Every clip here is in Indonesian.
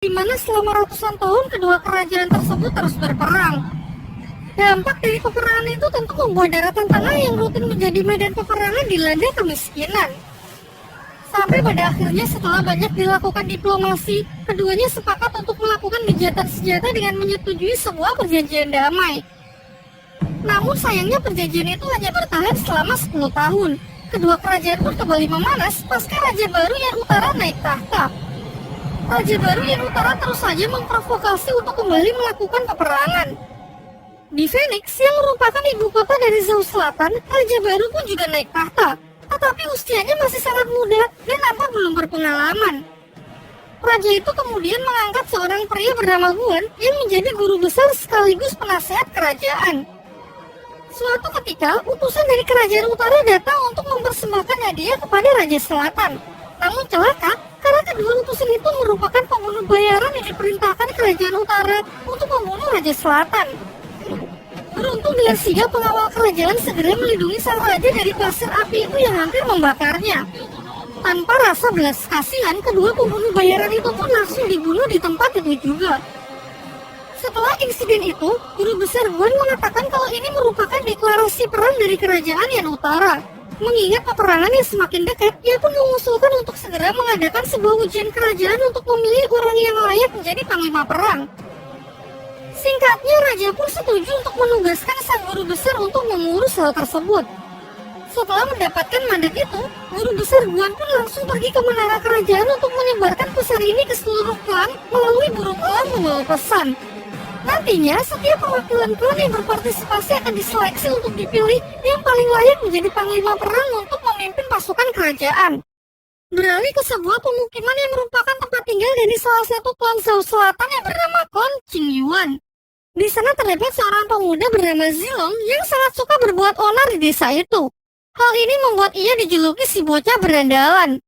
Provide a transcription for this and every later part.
di mana selama ratusan tahun kedua kerajaan tersebut terus berperang. Dampak dari peperangan itu tentu membuat daratan tanah yang rutin menjadi medan peperangan dilanda kemiskinan. Sampai pada akhirnya setelah banyak dilakukan diplomasi, keduanya sepakat untuk melakukan gencatan senjata dengan menyetujui sebuah perjanjian damai. Namun sayangnya perjanjian itu hanya bertahan selama 10 tahun. Kedua kerajaan pun kembali memanas pasca Raja Baru yang Utara naik tahta. Raja Baru yang Utara terus saja memprovokasi untuk kembali melakukan peperangan. Di Phoenix yang merupakan ibu kota dari Zeus Selatan, Raja Baru pun juga naik tahta. Tetapi usianya masih sangat muda dan nampak belum berpengalaman. Raja itu kemudian mengangkat seorang pria bernama Guan yang menjadi guru besar sekaligus penasehat kerajaan. Suatu ketika, utusan dari kerajaan utara datang untuk mempersembahkan hadiah kepada Raja Selatan. Namun celaka, karena kedua utusan itu merupakan pembunuh bayaran yang diperintahkan kerajaan utara untuk membunuh Raja Selatan. Beruntung dengan sigap pengawal kerajaan segera melindungi sang raja dari pasir api itu yang hampir membakarnya. Tanpa rasa belas kasihan, kedua pembunuh bayaran itu pun langsung dibunuh di tempat itu juga. Setelah insiden itu, guru besar Guan mengatakan kalau ini merupakan deklarasi perang dari kerajaan yang utara. Mengingat peperangan yang semakin dekat, ia pun mengusulkan untuk segera mengadakan sebuah ujian kerajaan untuk memilih orang yang layak menjadi panglima perang. Singkatnya, raja pun setuju untuk menugaskan sang guru besar untuk mengurus hal tersebut. Setelah mendapatkan mandat itu, guru besar Guan pun langsung pergi ke menara kerajaan untuk menyebarkan pesan ini ke seluruh klan melalui burung elang membawa pesan. Nantinya, setiap perwakilan klan yang berpartisipasi akan diseleksi untuk dipilih yang paling layak menjadi panglima perang untuk memimpin pasukan kerajaan. Beralih ke sebuah pemukiman yang merupakan tempat tinggal dari salah satu klan Zeus Selatan yang bernama klan Qingyuan. Di sana terdapat seorang pemuda bernama Zilong yang sangat suka berbuat onar di desa itu. Hal ini membuat ia dijuluki si bocah berandalan.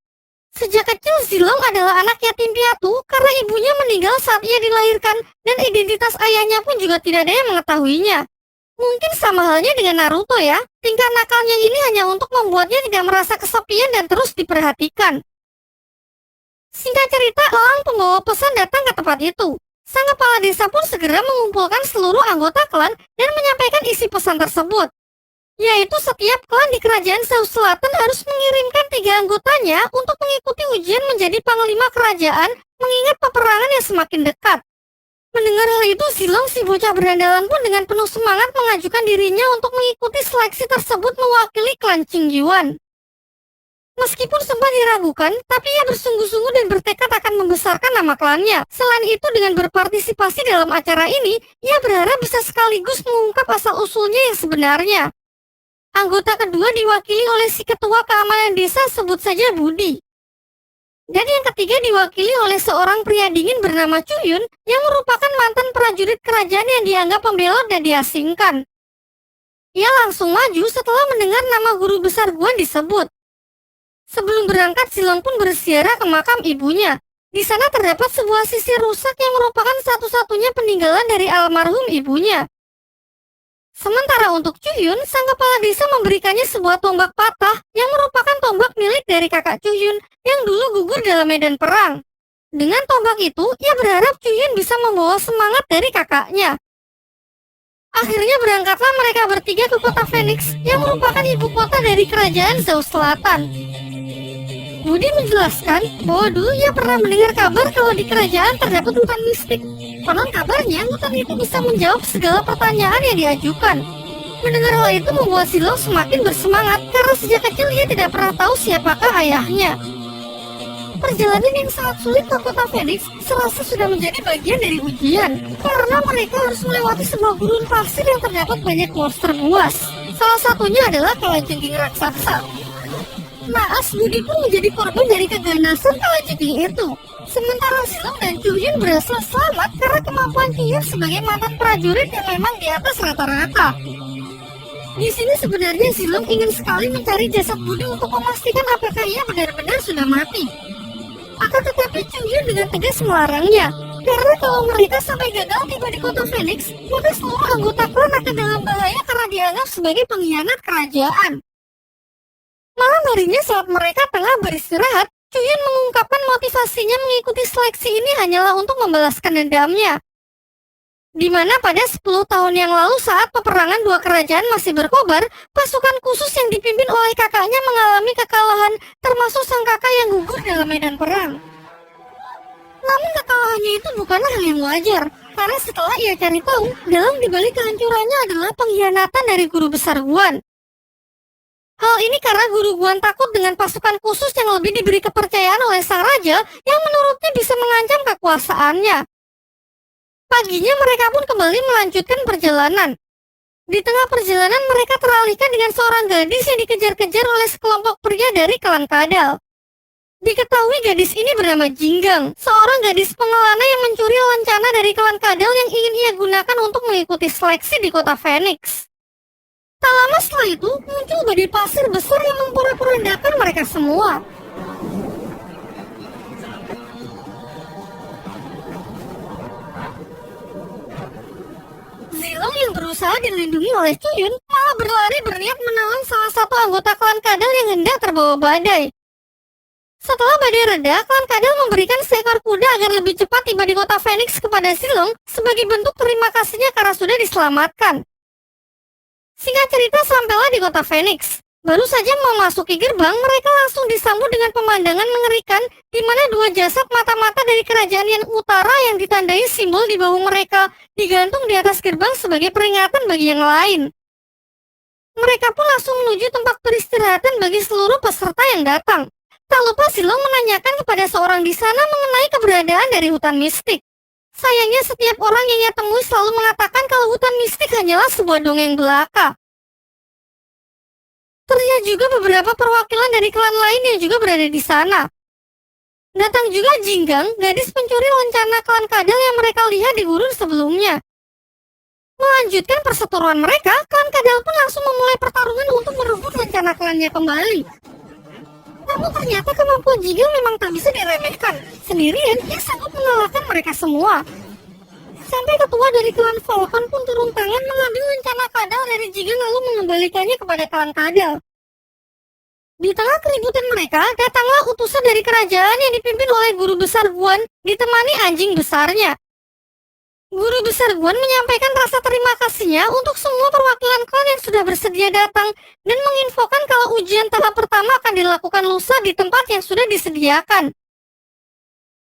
Sejak kecil Zilong adalah anak yatim piatu karena ibunya meninggal saat ia dilahirkan dan identitas ayahnya pun juga tidak ada yang mengetahuinya. Mungkin sama halnya dengan Naruto ya, tingkah nakalnya ini hanya untuk membuatnya tidak merasa kesepian dan terus diperhatikan. Singkat cerita, elang pembawa pesan datang ke tempat itu. Sang kepala desa pun segera mengumpulkan seluruh anggota klan dan menyampaikan isi pesan tersebut, yaitu setiap klan di kerajaan Zeus Selatan harus mengirimkan 3 anggotanya untuk mengikuti ujian menjadi panglima kerajaan mengingat peperangan yang semakin dekat. Mendengar hal itu, Zilong si bocah berandalan pun dengan penuh semangat mengajukan dirinya untuk mengikuti seleksi tersebut mewakili klan Qingyuan. Meskipun sempat diragukan, tapi ia bersungguh-sungguh dan bertekad akan membesarkan nama klannya. Selain itu, dengan berpartisipasi dalam acara ini, ia berharap bisa sekaligus mengungkap asal-usulnya yang sebenarnya. Anggota kedua diwakili oleh si ketua keamanan desa, sebut saja Budi. Dan yang ketiga diwakili oleh seorang pria dingin bernama Chuyun yang merupakan mantan prajurit kerajaan yang dianggap pembelot dan diasingkan. Ia langsung maju setelah mendengar nama guru besar Guan disebut. Sebelum berangkat, Zilong pun berziarah ke makam ibunya. Di sana terdapat sebuah sisir rusak yang merupakan satu-satunya peninggalan dari almarhum ibunya. Sementara untuk Chuyun, sang kepala desa memberikannya sebuah tombak patah yang merupakan tombak milik dari kakak Chuyun yang dulu gugur dalam medan perang. Dengan tombak itu, ia berharap Chuyun bisa membawa semangat dari kakaknya. Akhirnya berangkatlah mereka bertiga ke kota Phoenix yang merupakan ibu kota dari kerajaan Zeus Selatan. Budi menjelaskan bahwa dulu ia pernah mendengar kabar kalau di kerajaan terdapat hutan mistik. Konon kabarnya hutan itu bisa menjawab segala pertanyaan yang diajukan. Mendengar hal itu membuat Zilong semakin bersemangat karena sejak kecil ia tidak pernah tahu siapakah ayahnya. Perjalanan yang sangat sulit ke kota Phoenix serasa sudah menjadi bagian dari ujian karena mereka harus melewati sebuah gurun pasir yang terdapat banyak monster buas. Salah satunya adalah kalajengking raksasa. Naas, Budi pun menjadi korban dari keganasan kalajengking itu. Sementara Zilong dan Chuyun berhasil selamat karena kemampuan Chuyun sebagai mantan prajurit yang memang di atas rata-rata. Di sini sebenarnya Zilong ingin sekali mencari jasad Budi untuk memastikan apakah ia benar-benar sudah mati. Akan tetapi Chuyun dengan tegas melarangnya. Karena kalau mereka sampai gagal tiba di kota Phoenix, maka seluruh anggota klan akan dalam bahaya karena dianggap sebagai pengkhianat kerajaan. Malam harinya saat mereka tengah beristirahat, Cuyun mengungkapkan motivasinya mengikuti seleksi ini hanyalah untuk membalaskan dendamnya. Di mana pada 10 tahun yang lalu saat peperangan dua kerajaan masih berkobar, pasukan khusus yang dipimpin oleh kakaknya mengalami kekalahan, termasuk sang kakak yang gugur dalam medan perang. Namun kekalahannya itu bukanlah hal yang wajar, karena setelah ia cari tahu, dalam dibalik kehancurannya adalah pengkhianatan dari guru besar Guan. Hal ini karena guru Guan takut dengan pasukan khusus yang lebih diberi kepercayaan oleh sang raja yang menurutnya bisa mengancam kekuasaannya. Paginya mereka pun kembali melanjutkan perjalanan. Di tengah perjalanan mereka teralihkan dengan seorang gadis yang dikejar-kejar oleh sekelompok pria dari klan Kadal. Diketahui gadis ini bernama Jinggang, seorang gadis pengelana yang mencuri lencana dari klan Kadal yang ingin ia gunakan untuk mengikuti seleksi di kota Phoenix. Tak lama setelah itu, muncul badai pasir besar yang memporak-porandakan mereka semua. Zilong yang berusaha dilindungi oleh Cuyun malah berlari berniat menelan salah satu anggota klan Kadal yang hendak terbawa badai. Setelah badai reda, klan Kadal memberikan seekor kuda agar lebih cepat tiba di kota Phoenix kepada Zilong sebagai bentuk terima kasihnya karena sudah diselamatkan. Singkat cerita, sampailah di kota Phoenix. Baru saja memasuki gerbang, mereka langsung disambut dengan pemandangan mengerikan di mana dua jasad mata-mata dari kerajaan yang utara yang ditandai simbol di bahu mereka digantung di atas gerbang sebagai peringatan bagi yang lain. Mereka pun langsung menuju tempat peristirahatan bagi seluruh peserta yang datang. Tak lupa Zilong menanyakan kepada seorang di sana mengenai keberadaan dari hutan mistik. Sayangnya setiap orang yang ia temui selalu mengatakan kalau hutan mistik hanyalah sebuah dongeng belaka. Terlihat juga beberapa perwakilan dari klan lain yang juga berada di sana. Datang juga Jinggang, gadis pencuri lencana klan Kadal yang mereka lihat di gurun sebelumnya. Melanjutkan perseteruan mereka, klan Kadal pun langsung memulai pertarungan untuk merebut lencana klannya kembali. Namun ternyata kemampuan Jinggang memang tak bisa diremehkan. Sendirian, ia sanggup mengalahkan mereka semua. Sampai ketua dari klan Falcon pun turun tangan mengambil lencana Kadal dari Jinggang lalu mengembalikannya kepada klan Kadal. Di tengah keributan mereka, datanglah utusan dari kerajaan yang dipimpin oleh guru besar Guan ditemani anjing besarnya. Guru besar Guan menyampaikan rasa terima kasihnya untuk semua perwakilan klan yang sudah bersedia datang dan menginfokan kalau ujian tahap pertama akan dilakukan lusa di tempat yang sudah disediakan.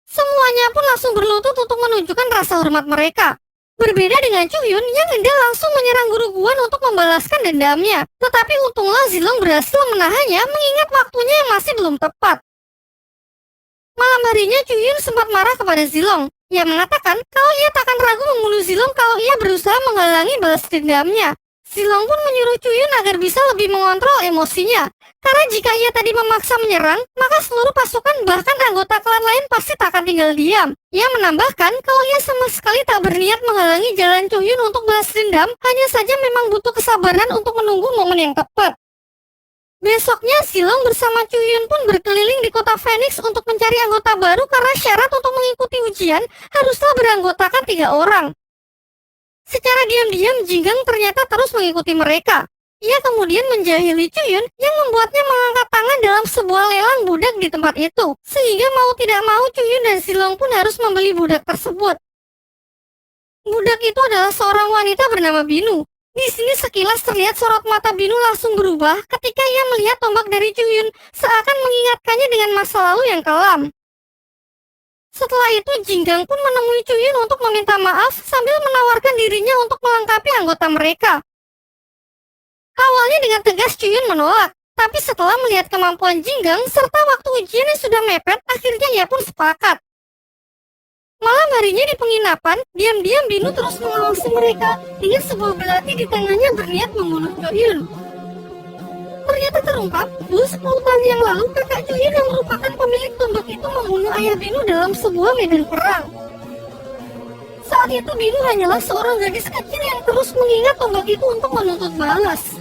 Semuanya pun langsung berlutut untuk menunjukkan rasa hormat mereka. Berbeda dengan Cuyun yang hendak langsung menyerang guru Guan untuk membalaskan dendamnya. Tetapi untunglah Zilong berhasil menahannya mengingat waktunya yang masih belum tepat. Malam harinya Cuyun sempat marah kepada Zilong. Ia mengatakan kalau ia takkan ragu membunuh Zilong kalau ia berusaha menghalangi balas dendamnya. Zilong pun menyuruh Cuyun agar bisa lebih mengontrol emosinya. Karena jika ia tadi memaksa menyerang, maka seluruh pasukan bahkan anggota klan lain pasti tak akan tinggal diam. Ia menambahkan kalau ia sama sekali tak berniat menghalangi jalan Cuyun untuk balas dendam, hanya saja memang butuh kesabaran untuk menunggu momen yang tepat. Besoknya Zilong bersama Cuyun pun berkeliling di kota Phoenix untuk mencari anggota baru karena syarat untuk mengikuti ujian haruslah beranggotakan 3 orang. Secara diam-diam Jinggang ternyata terus mengikuti mereka. Ia kemudian menjahili Cuyun yang membuatnya mengangkat tangan dalam sebuah lelang budak di tempat itu. Sehingga mau tidak mau Cuyun dan Zilong pun harus membeli budak tersebut. Budak itu adalah seorang wanita bernama Binu. Di sini sekilas terlihat sorot mata Binu langsung berubah ketika ia melihat tombak dari Cuyun seakan mengingatkannya dengan masa lalu yang kelam. Setelah itu Jinggang pun menemui Cuyun untuk meminta maaf sambil menawarkan dirinya untuk melengkapi anggota mereka. Awalnya dengan tegas Cuyun menolak, tapi setelah melihat kemampuan Jinggang serta waktu ujian yang sudah mepet, akhirnya ia pun sepakat. Malam harinya di penginapan, diam-diam Binu terus mengawasi mereka dengan sebuah belati di tangannya berniat membunuh Cuyun. Ternyata terungkap, 10 tahun yang lalu kakak Cuyun yang merupakan pemilik tombak itu membunuh ayah Binu dalam sebuah medan perang. Saat itu Binu hanyalah seorang gadis kecil yang terus mengingat tombak itu untuk menuntut balas.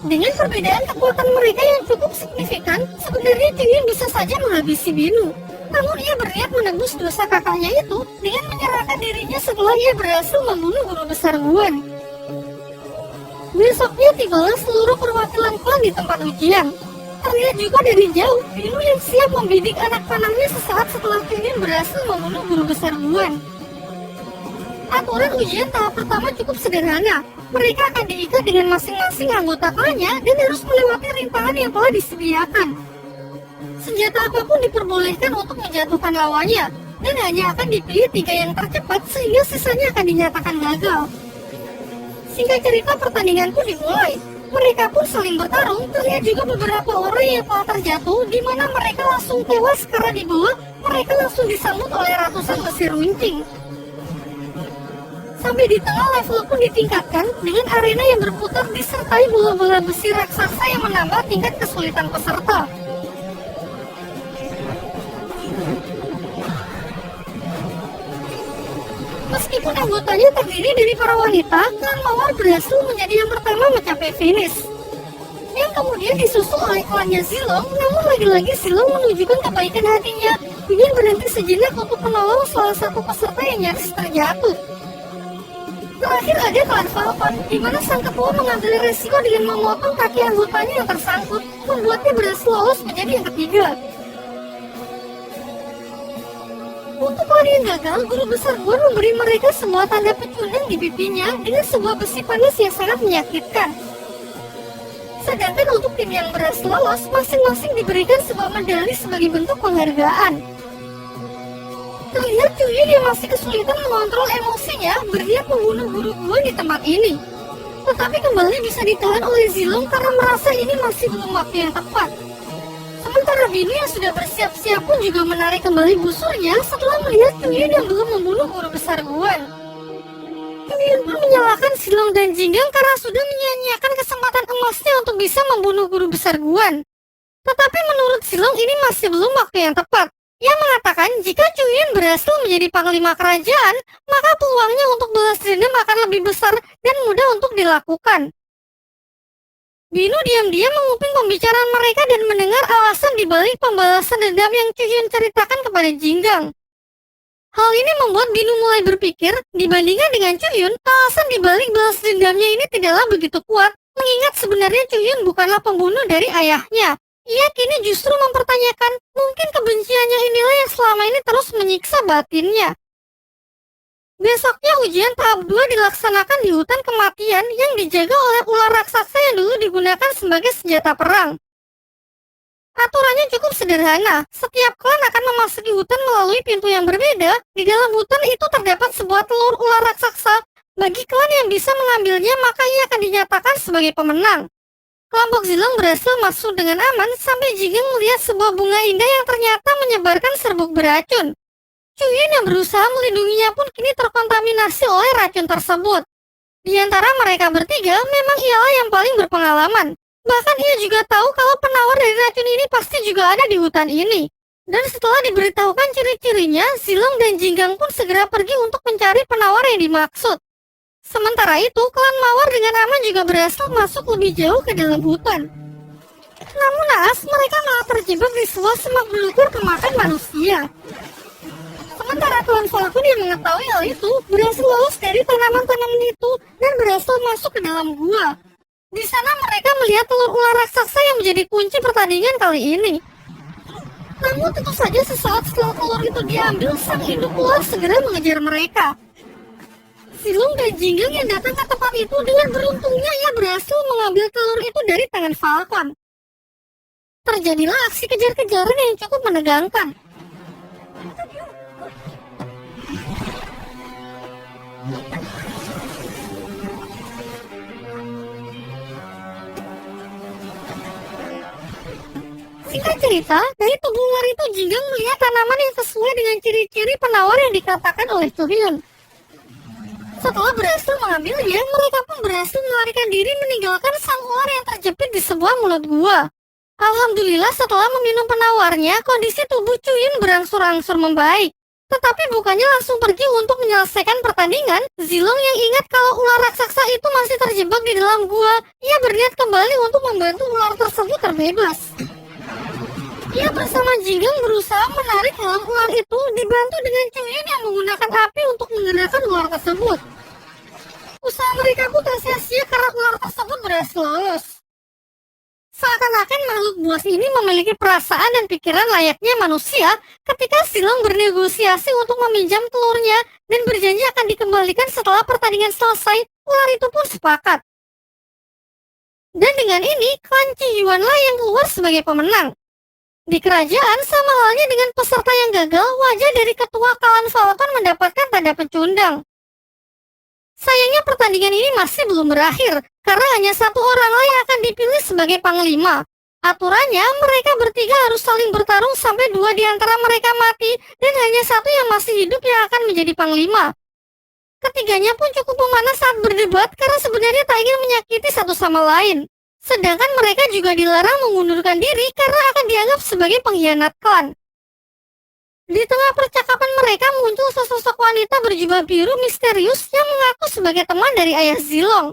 Dengan perbedaan kekuatan mereka yang cukup signifikan, sebenarnya Cuyun bisa saja menghabisi Binu. Namun ia berniat menebus dosa kakaknya itu dengan menyerahkan dirinya setelah ia berhasil membunuh guru besar Guan. Besoknya tibalah seluruh perwakilan klan di tempat ujian. Terlihat juga dari jauh, Binu yang siap membidik anak panahnya sesaat setelah Cuyun berhasil membunuh guru besar Guan. Aturan ujian tahap pertama cukup sederhana. Mereka akan diikat dengan masing-masing anggota klannya dan harus melewati rintangan yang telah disediakan. Senjata apapun diperbolehkan untuk menjatuhkan lawannya, dan hanya akan dipilih 3 yang tercepat sehingga sisanya akan dinyatakan gagal. Singkat cerita, pertandingan pun dimulai. Mereka pun saling bertarung. Terlihat juga beberapa orang yang telah terjatuh, di mana mereka langsung tewas karena di bawah mereka langsung disambut oleh ratusan besi runcing. Sampai di tengah, level pun ditingkatkan dengan arena yang berputar disertai bola-bola besi raksasa yang menambah tingkat kesulitan peserta. Meskipun anggotanya terdiri dari para wanita, klan Mawar berhasil menjadi yang pertama mencapai finish, yang kemudian disusul oleh klannya Zilong. Namun lagi-lagi Zilong menunjukkan kebaikan hatinya ingin berhenti sejenak untuk menolong salah satu peserta yang nyaris terjatuh. Terakhir ada klan Falcon, di mana sang ketua mengambil resiko dengan memotong kaki anggotanya yang tersangkut, membuatnya berhasil lolos menjadi yang ketiga. Untuk klan yang gagal, guru besar Guan memberi mereka semua tanda pecundang di pipinya dengan sebuah besi panas yang sangat menyakitkan. Sedangkan untuk tim yang berhasil lolos, masing-masing diberikan sebuah medali sebagai bentuk penghargaan. Terlihat Cuyun yang masih kesulitan mengontrol emosinya berniat membunuh guru Guan di tempat ini. Tetapi kembali bisa ditahan oleh Zilong karena merasa ini masih belum waktu yang tepat. Sementara Binu yang sudah bersiap-siap pun juga menarik kembali busurnya setelah melihat Cuyun yang belum membunuh guru besar Guan. Cuyun pun menyalahkan Zilong dan Jinggang karena sudah menyia-nyiakan kesempatan emasnya untuk bisa membunuh guru besar Guan. Tetapi menurut Zilong ini masih belum waktu yang tepat. Ia mengatakan jika Cuyun berhasil menjadi panglima kerajaan, maka peluangnya untuk balas dendam akan lebih besar dan mudah untuk dilakukan. Binu diam-diam menguping pembicaraan mereka dan mendengar alasan dibalik pembalasan dendam yang Cuyun ceritakan kepada Jinggang. Hal ini membuat Binu mulai berpikir, dibandingkan dengan Cuyun, alasan dibalik balas dendamnya ini tidaklah begitu kuat, mengingat sebenarnya Cuyun bukanlah pembunuh dari ayahnya. Ia kini justru mempertanyakan, mungkin kebenciannya inilah yang selama ini terus menyiksa batinnya. Besoknya ujian tahap 2 dilaksanakan di hutan kematian yang dijaga oleh ular raksasa yang dulu digunakan sebagai senjata perang. Aturannya cukup sederhana, setiap klan akan memasuki hutan melalui pintu yang berbeda. Di dalam hutan itu terdapat sebuah telur ular raksasa. Bagi klan yang bisa mengambilnya, maka ia akan dinyatakan sebagai pemenang. Kelompok Zilong berhasil masuk dengan aman sampai Jinggang melihat sebuah bunga indah yang ternyata menyebarkan serbuk beracun. Cuyun yang berusaha melindunginya pun kini terkontaminasi oleh racun tersebut. Di antara mereka bertiga, memang ialah yang paling berpengalaman. Bahkan ia juga tahu kalau penawar dari racun ini pasti juga ada di hutan ini. Dan setelah diberitahukan ciri-cirinya, Zilong dan Jinggang pun segera pergi untuk mencari penawar yang dimaksud. Sementara itu, klan Mawar dengan aman juga berhasil masuk lebih jauh ke dalam hutan. Namun naas, mereka malah terjebak di sebuah semak belukar kemakan manusia. Sementara klan Falcon yang mengetahui hal itu, berhasil lolos dari tanaman-tanaman itu dan berhasil masuk ke dalam gua. Di sana mereka melihat telur ular raksasa yang menjadi kunci pertandingan kali ini. Namun tentu saja sesaat setelah telur itu diambil, sang induk ular segera mengejar mereka. Zilong dan Jinggang yang datang ke tempat itu, dengan beruntungnya ia berhasil mengambil telur itu dari tangan Falcon. Terjadilah aksi kejar-kejaran yang cukup menegangkan. Singkat cerita, dari tubuh ular itu Jinggang melihat tanaman yang sesuai dengan ciri-ciri penawar yang dikatakan oleh Cuyun. Setelah berhasil mengambilnya, mereka pun berhasil melarikan diri meninggalkan sang ular yang terjepit di sebuah mulut gua. Alhamdulillah setelah meminum penawarnya, kondisi tubuh Cuyun berangsur-angsur membaik. Tetapi bukannya langsung pergi untuk menyelesaikan pertandingan, Zilong yang ingat kalau ular raksasa itu masih terjebak di dalam gua, ia berniat kembali untuk membantu ular tersebut terbebas. Ia bersama Jinggang berusaha menarik helm ular itu, dibantu dengan Cuyun yang menggunakan api untuk menggerakkan ular tersebut. Usaha mereka pun tak sia-sia karena ular tersebut berhasil lolos. Seakan-akan makhluk buas ini memiliki perasaan dan pikiran layaknya manusia ketika Silong bernegosiasi untuk meminjam telurnya dan berjanji akan dikembalikan setelah pertandingan selesai. Ular itu pun sepakat. Dan dengan ini, klan Qiyuanlah yang keluar sebagai pemenang. Di kerajaan, sama halnya dengan peserta yang gagal, wajah dari ketua klan Falcon mendapatkan tanda pecundang. Sayangnya pertandingan ini masih belum berakhir, karena hanya satu oranglah yang akan dipilih sebagai panglima. Aturannya, mereka bertiga harus saling bertarung sampai dua di antara mereka mati, dan hanya satu yang masih hidup yang akan menjadi panglima. Ketiganya pun cukup memanas saat berdebat karena sebenarnya tak ingin menyakiti satu sama lain. Sedangkan mereka juga dilarang mengundurkan diri karena akan dianggap sebagai pengkhianat klan. Di tengah percakapan mereka muncul sesosok wanita berjubah biru misterius yang mengaku sebagai teman dari ayah Zilong.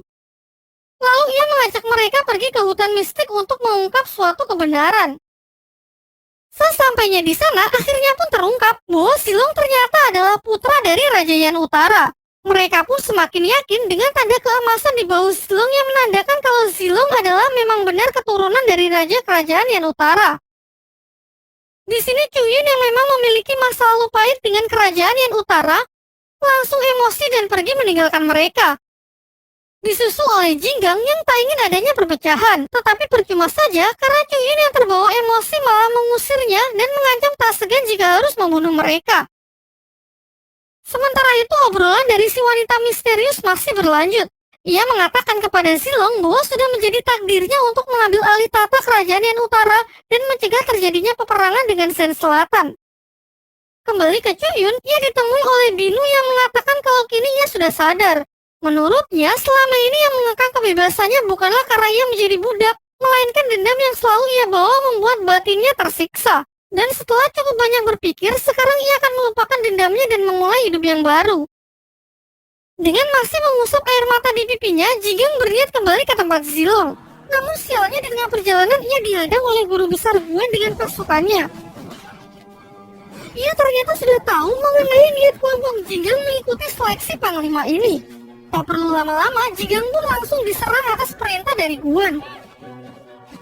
Lalu ia mengajak mereka pergi ke hutan mistik untuk mengungkap suatu kebenaran. Sesampainya di sana, akhirnya pun terungkap bahwa Zilong ternyata adalah putra dari Raja Yan Utara. Mereka pun semakin yakin dengan tanda keemasan di bahu Zilong yang menandakan kalau Zilong adalah memang benar keturunan dari Raja Kerajaan Yan Utara. Di sini Chuyun yang memang memiliki masa lalu pahit dengan Kerajaan Yan Utara langsung emosi dan pergi meninggalkan mereka. Disusul oleh Jinggang yang tak ingin adanya perpecahan, tetapi percuma saja karena Chuyun yang terbawa emosi malah mengusirnya dan mengancam tak segan jika harus membunuh mereka. Sementara itu obrolan dari si wanita misterius masih berlanjut. Ia mengatakan kepada Zilong bahwa sudah menjadi takdirnya untuk mengambil alih tata kerajaan Yan Utara dan mencegah terjadinya peperangan dengan Sen Selatan. Kembali ke Chuyun, ia ditemui oleh Binu yang mengatakan kalau kini ia sudah sadar. Menurutnya, selama ini yang mengekang kebebasannya bukanlah karena ia menjadi budak, melainkan dendam yang selalu ia bawa membuat batinnya tersiksa. Dan setelah cukup banyak berpikir, sekarang ia akan melupakan dendamnya dan memulai hidup yang baru. Dengan masih mengusap air mata di pipinya, Jinggang berniat kembali ke tempat Zilong. Namun sialnya di tengah perjalanan ia dihadang oleh guru besar Guan dengan pasukannya. Ia ternyata sudah tahu mengenai niat kelompok Jinggang mengikuti seleksi panglima ini. Tak perlu lama-lama, Jinggang pun langsung diserang atas perintah dari Guan.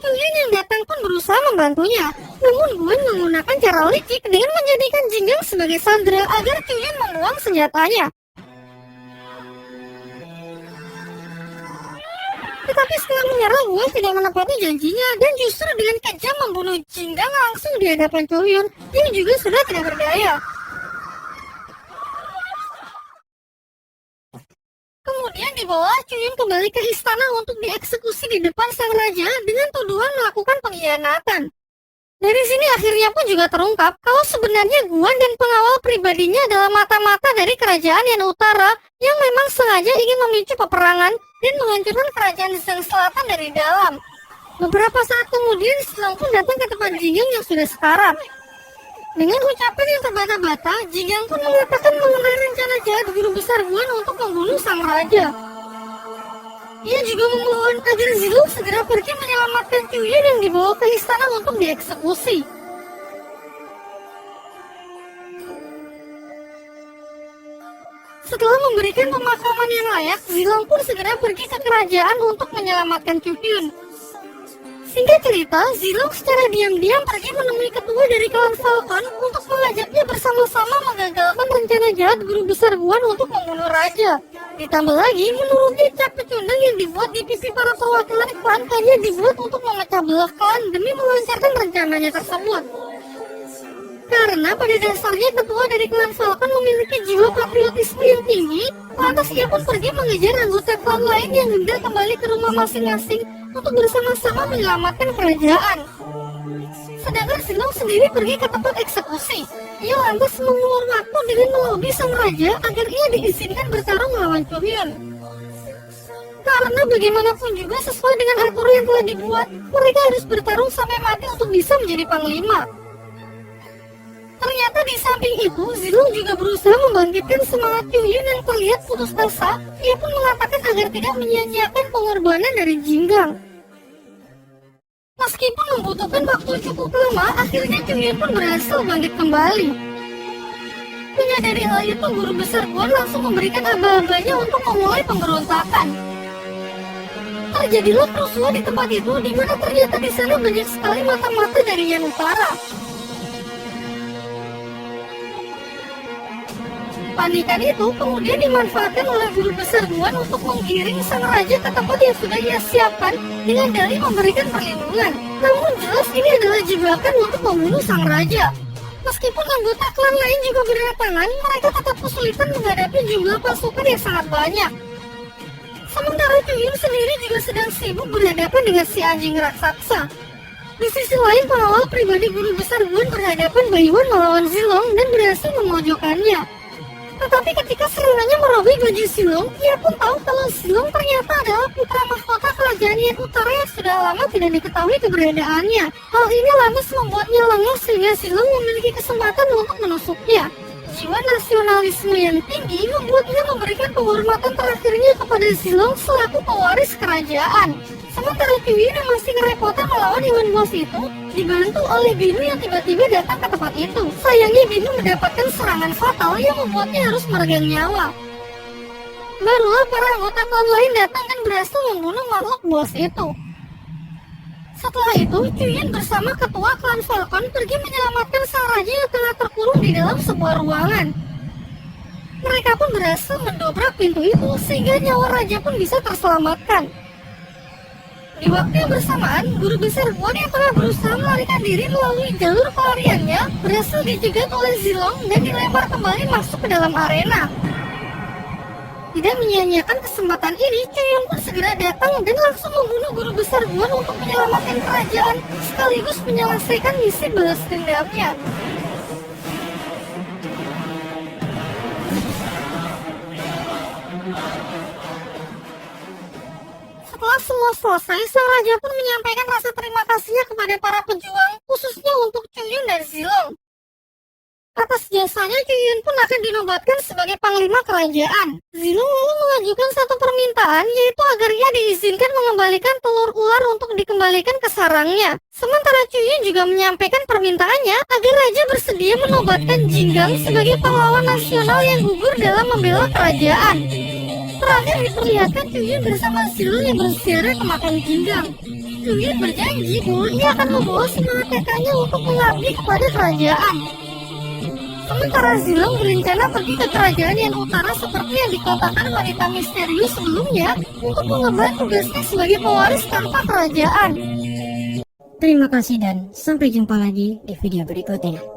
Chuyun yang datang pun berusaha membantunya, namun Guan menggunakan cara licik dengan menjadikan Jinggang sebagai sandera agar Chuyun membuang senjatanya. Tetapi setelah menyerah, Guan tidak menepati janjinya dan justru dengan kejam membunuh Jinggang langsung di hadapan Chuyun yang juga sudah tidak berdaya. Kemudian dibawa Chuyun kembali ke istana untuk dieksekusi di depan sang raja dengan tuduhan melakukan pengkhianatan. Dari sini akhirnya pun juga terungkap kalau sebenarnya Guan dan pengawal pribadinya adalah mata-mata dari kerajaan Yan Utara yang memang sengaja ingin memicu peperangan dan menghancurkan kerajaan Sen Selatan dari dalam. Beberapa saat kemudian Zilong pun datang ke tempat Jinggang yang sudah sekarat. Dengan ucapan yang terbata-bata, Jinggang pun mengatakan mengenai rencana jahat guru besar Guan untuk membunuh sang raja. Ia juga memohon agar Zilong segera pergi menyelamatkan Chuyun yang dibawa ke istana untuk dieksekusi. Setelah memberikan pemakaman yang layak, Zilong pun segera pergi ke kerajaan untuk menyelamatkan Chuyun. Singkat cerita, Zilong secara diam-diam pergi menemui ketua dari klan Falcon untuk mengajaknya bersama-sama menggagalkan rencana jahat guru besar Guan untuk membunuh raja. Ditambah lagi, menurutnya cap pecundang yang dibuat di pipi para perwakilan klan hanya dibuat untuk memecah belah klan demi melancarkan rencananya tersebut. Karena pada dasarnya ketua dari klan Falcon memiliki jiwa patriotisme yang tinggi, lantas ia pun pergi mengejar anggota klan lain yang hendak kembali ke rumah masing-masing untuk bersama-sama menyelamatkan kerajaan. Sedangkan Zilong sendiri pergi ke tempat eksekusi. Ia lantas mengulur waktu dengan melobi sang raja agar ia diizinkan bertarung melawan Chuyun. Karena bagaimanapun juga sesuai dengan aturan yang telah dibuat, mereka harus bertarung sampai mati untuk bisa menjadi panglima. Ternyata di samping itu, Zilong juga berusaha membangkitkan semangat Chuyun yang terlihat putus asa. Ia pun mengatakan agar tidak menyia-nyiakan pengorbanan dari Jinggang. Meskipun membutuhkan waktu cukup lama, akhirnya Chuyun pun berhasil bangkit kembali. Menyadari hal itu, guru besar Guan langsung memberikan aba-abanya untuk memulai pemberontakan. Terjadilah kerusuhan di tempat itu, di mana ternyata di sana banyak sekali mata-mata dari yang utara. Panikan itu kemudian dimanfaatkan oleh guru besar Guan untuk menggiring sang raja ke tempat yang sudah ia siapkan dengan dalih memberikan perlindungan. Namun jelas ini adalah jebakan untuk membunuh sang raja. Meskipun anggota klan lain juga berdatangan, mereka tetap kesulitan menghadapi jumlah pasukan yang sangat banyak. Sementara Chuyun sendiri juga sedang sibuk berhadapan dengan si anjing raksasa. Di sisi lain, pengawal pribadi guru besar Guan berhadapan Baiwan melawan Zilong dan berhasil memojokkannya. Tetapi ketika serangannya merobek baju Silong, ia pun tahu kalau Silong ternyata adalah putra mahkota kerajaan yang utara yang sudah lama tidak diketahui keberadaannya. Hal ini lantas membuatnya lengah sehingga Silong memiliki kesempatan untuk menusuknya. Jiwa nasionalisme yang tinggi membuatnya memberikan penghormatan terakhirnya kepada Silong selaku pewaris kerajaan. Sementara Chuyun yang masih kerepotan melawan Iwan Bos itu dibantu oleh Binu yang tiba-tiba datang ke tempat itu. Sayangnya Binu mendapatkan serangan fatal yang membuatnya harus meregang nyawa. Barulah para anggota klan lain datang dan berhasil membunuh makhluk bos itu. Setelah itu, Chuyun bersama ketua klan Falcon pergi menyelamatkan sang raja yang tengah terkurung di dalam sebuah ruangan. Mereka pun berhasil mendobrak pintu itu sehingga nyawa raja pun bisa terselamatkan. Di waktu yang bersamaan, guru besar Guan yang tengah berusaha melarikan diri melalui jalur pelariannya berhasil dicegat oleh Zilong dan dilempar kembali masuk ke dalam arena. Tidak menyia-nyiakan kesempatan ini, Chuyun pun segera datang dan langsung membunuh guru besar Guan untuk menyelamatkan kerajaan sekaligus menyelesaikan misi balas dendamnya. Setelah semua selesai, sang raja pun menyampaikan rasa terima kasihnya kepada para pejuang, khususnya untuk Chuyun dan Zilong. Atas jasanya, Chuyun pun akan dinobatkan sebagai panglima kerajaan. Zilong lalu mengajukan satu permintaan, yaitu agar ia diizinkan mengembalikan telur ular untuk dikembalikan ke sarangnya. Sementara Chuyun juga menyampaikan permintaannya agar raja bersedia menobatkan Jinggang sebagai pahlawan nasional yang gugur dalam membela kerajaan. Terakhir diperlihatkan Chuyun bersama Zilong yang berziarah ke makam Jinggang. Chuyun berjanji bahwa ia akan membawa semua tekadnya untuk mengabdi kepada kerajaan. Sementara Zilong berencana pergi ke kerajaan yang utara seperti yang dikatakan wanita misterius sebelumnya untuk mengemban tugasnya sebagai pewaris tanpa kerajaan. Terima kasih dan sampai jumpa lagi di video berikutnya.